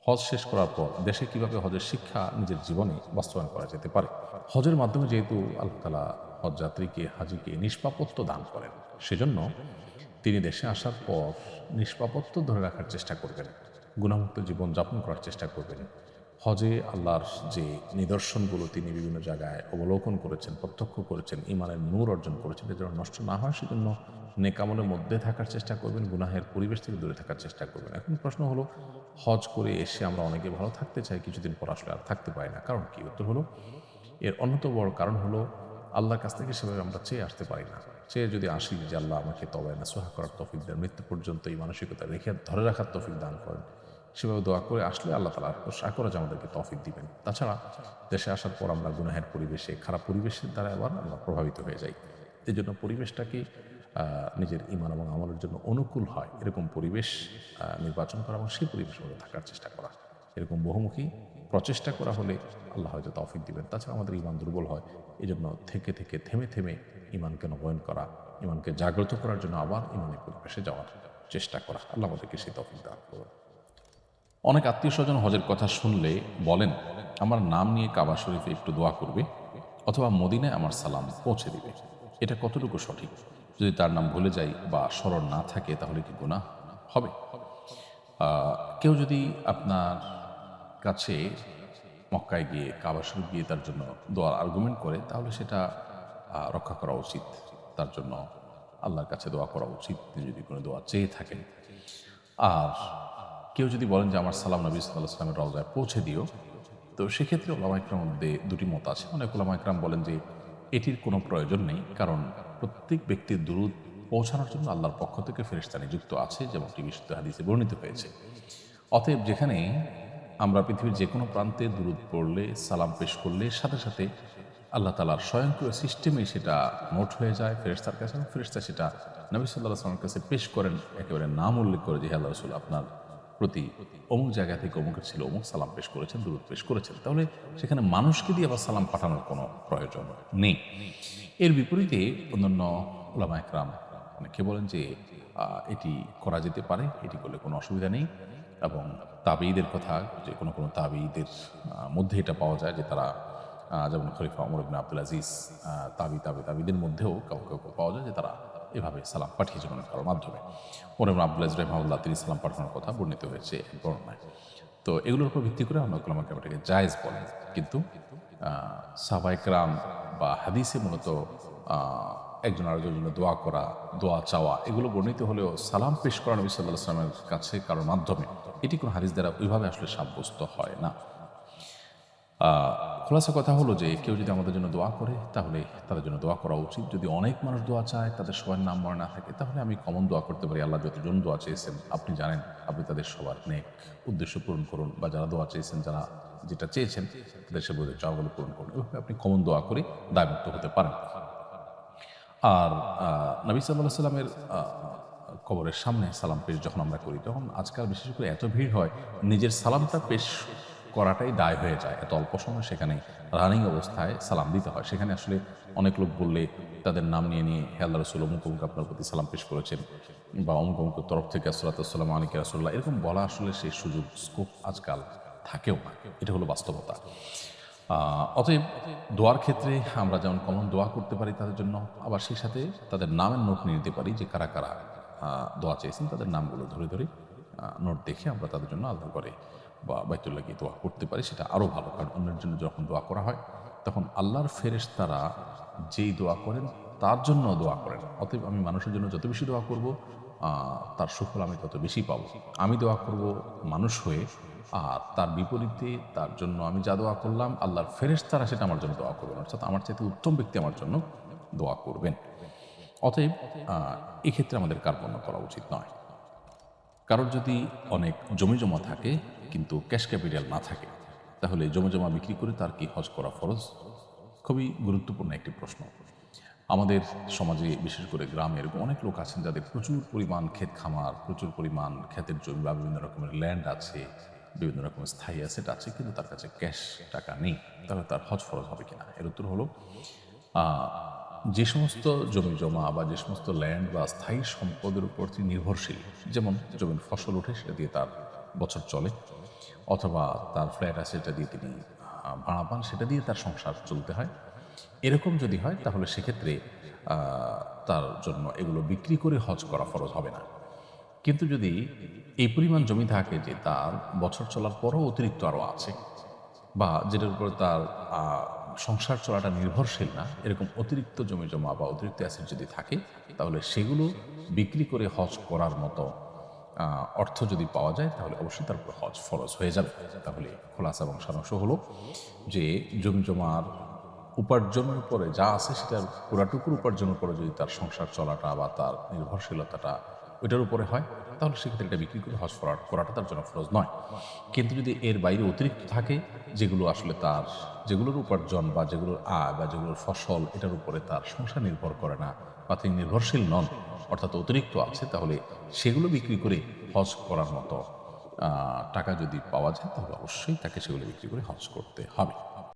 হজ শেষ করার পর দেশে কিভাবে হজের শিক্ষা নিজের জীবনে বাস্তবায়ন করা যেতে পারে। হজের মাধ্যমে যেহেতু আল্লাহ তাআলা হজ যাত্রীকে হাজিকে নিষ্পাপত্ব দান করেন, সেজন্য তিনি দেশে আসার পর নিষ্পাপত্ব ধরে রাখার চেষ্টা করবেন, গুণামুক্ত জীবন যাপন করার চেষ্টা করবেন। হজে আল্লাহর যে নিদর্শনগুলো তিনি বিভিন্ন জায়গায় অবলোকন করেছেন, প্রত্যক্ষ করেছেন, ইমানের নূর অর্জন করেছেন, এটা যেন নষ্ট না হয় সেজন্য নেকামলের মধ্যে থাকার চেষ্টা করবেন, গুনাহের পরিবেশ থেকে দূরে থাকার চেষ্টা করবেন। এখন প্রশ্ন হলো, হজ করে এসে আমরা অনেকে ভালো থাকতে চাই, কিছুদিন পর আসলে আর থাকতে পারি না, কারণ কি? উত্তর হলো, এর অন্যতম বড় কারণ হলো আল্লাহর কাছ থেকে সেভাবে আমরা চেয়ে আসতে পারি না। চেয়ে যদি আসি যে আল্লাহ আমাকে তওবা নাসুহা করার তৌফিক দেন, মৃত্যু পর্যন্ত এই মানসিকতা রেখে ধরে রাখার তৌফিক দান করেন, সেভাবে দোয়া করে আসলে আল্লাহ তাআলা আশা করা যায় আমাদেরকে তৌফিক দিবেন। তাছাড়া দেশে আসার পর আমরা গুনাহের পরিবেশে, খারাপ পরিবেশের দ্বারা আবার আমরা প্রভাবিত হয়ে যাই। এই জন্য পরিবেশটাকে নিজের ঈমান এবং আমলের জন্য অনুকূল হয় এরকম পরিবেশ নির্বাচন করা এবং সেই পরিবেশের মধ্যে থাকার চেষ্টা করা। এরকম বহুমুখী প্রচেষ্টা করা হলে আল্লাহ হয়তো তৌফিক দিবেন। তাছাড়া আমাদের ঈমান দুর্বল হয়, এই জন্য থেকে থেকে থেমে থেমে ঈমানকে নবায়ন করা, ঈমানকে জাগ্রত করার জন্য আবার ঈমানের পরিবেশে যাওয়ার চেষ্টা করা। আল্লাহ আমাদেরকে সেই তৌফিক দান করুন। অনেক আত্মীয়স্বজন হজের কথা শুনলে বলেন, আমার নাম নিয়ে কাবা শরীফে একটু দোয়া করবে অথবা মদিনায় আমার সালাম পৌঁছে দিবে। এটা কতটুকু সঠিক? যদি তার নাম ভুলে যাই বা স্মরণ না থাকে তাহলে কি গুনাহ হবে? কেউ যদি আপনার কাছে মক্কায় গিয়ে, কাবা শরীফ গিয়ে তার জন্য দোয়ার আর্গুমেন্ট করে, তাহলে সেটা রক্ষা করা উচিত। তার জন্য আল্লাহর কাছে দোয়া করা উচিত, তিনি যদি কোনো দোয়া চেয়ে থাকেন। আর কেউ যদি বলেন যে আমার সালাম নবী সাল্লাল্লাহু আলাইহি ওয়াসাল্লামের রওজায় পৌঁছে দিও, তো সেক্ষেত্রে উলামা ইকরামের মধ্যে দুটি মত আছে। অনেক উলামা ইকরাম বলেন যে এটির কোনো প্রয়োজন নেই, কারণ প্রত্যেক ব্যক্তির দুরূদ পৌঁছানোর জন্য আল্লাহর পক্ষ থেকে ফেরেশতা নিযুক্ত আছে, যেমনটি বিশুদ্ধ হাদিসে বর্ণিত হয়েছে। অতএব যেখানে আমরা পৃথিবীর যে কোনো প্রান্তে দুরূদ পড়লে, সালাম পেশ করলে সাথে সাথে আল্লাহ তাআলার স্বয়ংক্রিয় সিস্টেমে সেটা নোট হয়ে যায় ফেরেশতার কাছে, এবং ফেরেশতা সেটা নবী সাল্লাল্লাহু আলাইহি ওয়াসাল্লামের কাছে পেশ করেন, একেবারে নাম উল্লেখ করে যে হে আল্লাহর রাসূল, আপনার প্রতি অমুক জায়গা থেকে অমুকের ছিল অমুক সালাম পেশ করেছেন, দুরূদ পেশ করেছেন। তাহলে সেখানে মানুষকে দিয়ে আবার সালাম পাঠানোর কোনো প্রয়োজন নেই। এর বিপরীতে অন্যান্য উলামা একরাম অনেকে বলেন যে এটি করা যেতে পারে, এটি করলে কোনো অসুবিধা নেই। এবং তাবেঈদের কথা, যে কোনো কোনো তাবেঈদের মধ্যে এটা পাওয়া যায় যে তারা যেমন খলিফা ওমর ইবনে আব্দুল আজিজ, তাবেঈদের মধ্যেও কাউকে কাউকে পাওয়া যায় যে তারা এভাবে সালাম পাঠিয়েছেন অনেক কারোর মাধ্যমে। ওমর ইবনে আব্দুল আজিজ রাহিমাহুল্লাহ তিনি সালাম পাঠানোর কথা বর্ণিত হয়েছে বর্ণনায়। তো এগুলোর উপর ভিত্তি করে আমরা উলামা কেরাম এটাকে জায়েজ বলেন। কিন্তু সাহাবায়ে কেরাম বা হাদিসে মূলত একজন আরেকজনের জন্য দোয়া করা, দোয়া চাওয়া, এগুলো বর্ণিত হলেও সালাম পেশ করা নবী সাল্লাল্লাহু আলাইহি ওয়াসাল্লামের কাছে কারোর মাধ্যমে, এটি কোনো হাদিস দ্বারা ওইভাবে আসলে সাব্যস্ত হয় না। খোলাসা কথা হলো যে কেউ যদি আমাদের জন্য দোয়া করে তাহলে তাদের জন্য দোয়া করা উচিত। যদি অনেক মানুষ দোয়া চায়, তাদের সবার নাম মনে না থাকে, তাহলে আমি কমন দোয়া করতে পারি, আল্লাহ যতজন দোয়া চেয়েছেন আপনি জানেন, আপনি তাদের সবার নেক উদ্দেশ্য পূরণ করুন, বা যারা দোয়া চেয়েছেন, যারা যেটা চেয়েছেন তাদের সে বলে চাওয়াগুলো পূরণ করুন। এভাবে আপনি কমন দোয়া করে দায়মুক্ত হতে পারেন। আর নবী সাল্লাল্লাহু আলাইহি সাল্লামের কবরের সামনে সালাম পেশ যখন আমরা করি, তখন আজকাল বিশেষ করে এত ভিড় হয়, নিজের সালামটা পেশ করাটাই দায় হয়ে যায়। এত অল্প সময় সেখানে রানিং অবস্থায় সালাম দিতে হয়। সেখানে আসলে অনেক লোক বললে তাদের নাম নিয়ে নিয়ে হে আল্লাহর রাসূল অমুক অমুক আপনার প্রতি সালাম পেশ করেছেন, বা অমুক অমুকের তরফ থেকে আসসালাতু ওয়াসসালামু আলাইকা ইয়া রাসূলুল্লাহ, এরকম বলা আসলে সেই সুযোগ স্কোপ আজকাল থাকেও না। এটা হলো বাস্তবতা। অতএব দোয়ার ক্ষেত্রে আমরা যেমন কমন দোয়া করতে পারি তাদের জন্য, আবার সেই সাথে তাদের নামের নোট নিয়ে নিতে পারি যে কারা কারা দোয়া চেয়েছেন, তাদের নামগুলো ধরে ধরে নোট দেখে আমরা তাদের জন্য আলাদা করে বা বাইতুল্লাহ গিয়ে দোয়া করতে পারি। সেটা আরও ভালো, কারণ অন্যের জন্য যখন দোয়া করা হয় তখন আল্লাহর ফেরেশতারা যেই দোয়া করেন তার জন্য দোয়া করেন। অতএব আমি মানুষের জন্য যত বেশি দোয়া করব তার সুফল আমি তত বেশি পাবো। আমি দোয়া করব মানুষ হয়ে, আর তার বিপরীতে তার জন্য আমি যা দোয়া করলাম আল্লাহর ফেরেশতারা সেটা আমার জন্য দোয়া করবেন, অর্থাৎ আমার চাইতে উত্তম ব্যক্তি আমার জন্য দোয়া করবেন। অতএব এক্ষেত্রে আমাদের কার্পণ্য করা উচিত নয়। কারোর যদি অনেক জমি জমা থাকে কিন্তু ক্যাশ ক্যাপিটাল না থাকে, তাহলে জমি জমা বিক্রি করে তার কি হজ করা ফরজ? খুবই গুরুত্বপূর্ণ একটি প্রশ্ন। আমাদের সমাজে বিশেষ করে গ্রামে এরকম অনেক লোক আছেন যাদের প্রচুর পরিমাণ ক্ষেত খামার, প্রচুর পরিমাণ ক্ষেতের জমি বা বিভিন্ন রকমের ল্যান্ড আছে, বিভিন্ন রকমের স্থায়ী অ্যাসেট আছে, কিন্তু তার কাছে ক্যাশ টাকা নেই। তাহলে তার হজ ফরজ হবে কিনা? এর উত্তর হলো, যে সমস্ত জমি জমা বা যে সমস্ত ল্যান্ড বা স্থায়ী সম্পদের উপর তিনি নির্ভরশীল, যেমন জমির ফসল ওঠে সেটা দিয়ে তার বছর চলে, অথবা তার ফ্ল্যাট আছে সেটা দিয়ে তিনি ভাড়া পান, সেটা দিয়ে তার সংসার চলতে হয়। এরকম যদি হয় তাহলে সেক্ষেত্রে তার জন্য এগুলো বিক্রি করে হজ করা ফরজ হবে না। কিন্তু যদি এই পরিমাণ জমি থাকে যে তার বছর চলার পরও অতিরিক্ত আরও আছে, বা যেটার উপর তার সংসার চলাটা নির্ভরশীল না, এরকম অতিরিক্ত জমি জমা বা অতিরিক্ত অ্যাসেট যদি থাকে, তাহলে সেগুলো বিক্রি করে হজ করার মতো অর্থ যদি পাওয়া যায় তাহলে অবশ্যই তার উপর হজ ফরজ হয়ে যাবে। তাহলে খোলাসা এবং সারাংশ হলো যে জমি জমার উপার্জনের উপরে যা আছে সেটার পুরাটুকুর উপার্জনের উপরে যদি তার সংসার চলাটা বা তার নির্ভরশীলতাটা ওইটার উপরে হয়, তাহলে সেক্ষেত্রে এটা বিক্রি করে হজ করাটা তার জন্য ফরজ নয়। কিন্তু যদি এর বাইরে অতিরিক্ত থাকে, যেগুলো আসলে তার, যেগুলোর উপার্জন বা যেগুলোর আয় বা যেগুলোর ফসল এটার উপরে তার সংসার নির্ভর করে না বা তিনি নির্ভরশীল নন, অর্থাৎ অতিরিক্ত আছে, তাহলে সেগুলো বিক্রি করে হজ করার মতো টাকা যদি পাওয়া যায় তাহলে অবশ্যই তাকে সেগুলো বিক্রি করে হজ করতে হবে।